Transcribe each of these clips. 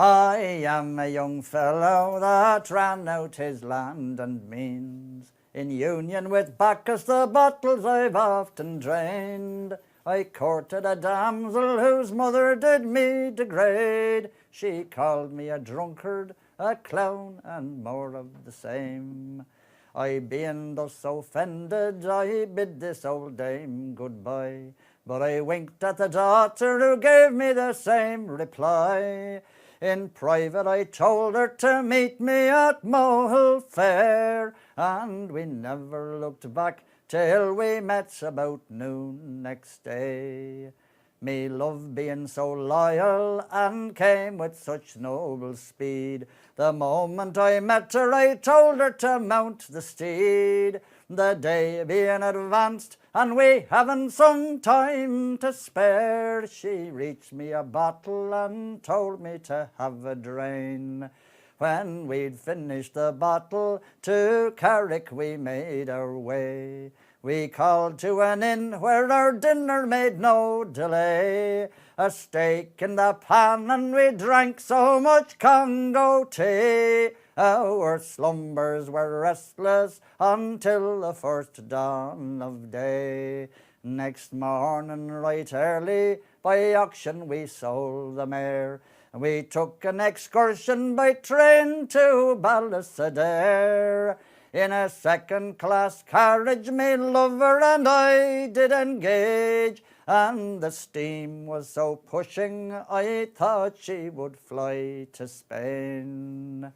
I am a young fellow that ran out his land and means. In union with Bacchus the bottles I've often drained. I courted a damsel whose mother did me degrade. She called me a drunkard, a clown, and more of the same. I being thus offended, I bid this old dame goodbye. But I winked at the daughter who gave me the same reply. In private I told her to meet me at Mohill Fair, and we never looked back till we met about noon next day. Me love being so loyal and came with such noble speed, the moment I met her I told her to mount the steed. The day being advanced and we haven't some time to spare, she reached me a bottle and told me to have a drain. When we'd finished the bottle, to Carrick we made our way. We called to an inn where our dinner made no delay. A steak in the pan and we drank so much Congo tea. Our slumbers were restless until the first dawn of day. Next morning right early by auction we sold the mare. We took an excursion by train to Ballisadaire. In a second-class carriage me lover and I did engage, and the steam was so pushing I thought she would fly to Spain.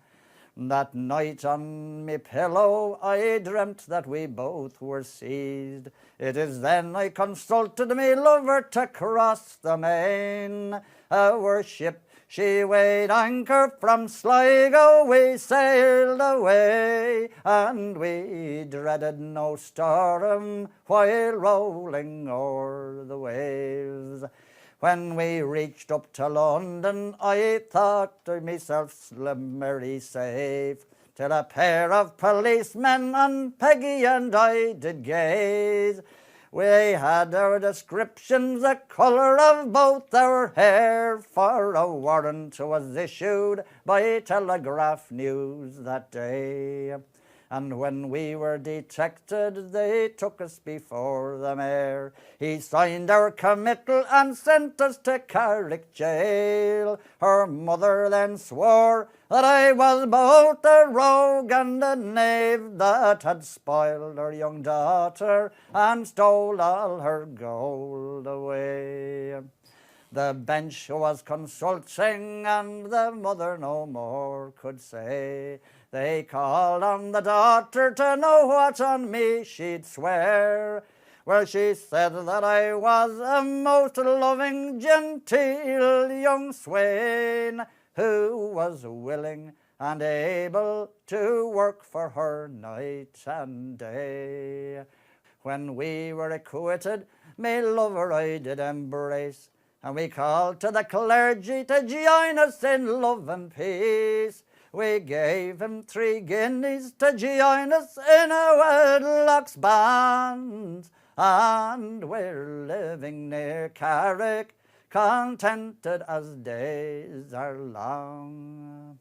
That night on me pillow I dreamt that we both were seized. It is then I consulted me lover to cross the main. Our ship she weighed anchor from Sligo, we sailed away, and we dreaded no storm while rolling o'er the waves. When we reached up to London, I thought to myself slimmery safe, till a pair of policemen on Peggy and I did gaze. We had our descriptions, the colour of both our hair, for a warrant was issued by telegraph news that day. And when we were detected, they took us before the mayor. He signed our committal and sent us to Carrick jail. Her mother then swore that I was both a rogue and a knave, that had spoiled her young daughter and stole all her gold away. The bench was consulting and the mother no more could say. They called on the daughter to know what on me she'd swear. Well, she said that I was a most loving, genteel young swain, who was willing and able to work for her night and day. When we were acquitted, me lover I did embrace, and we called to the clergy to join us in love and peace. We gave him 3 guineas to join us in a wedlock's bands, and we're living near Carrick, contented as days are long.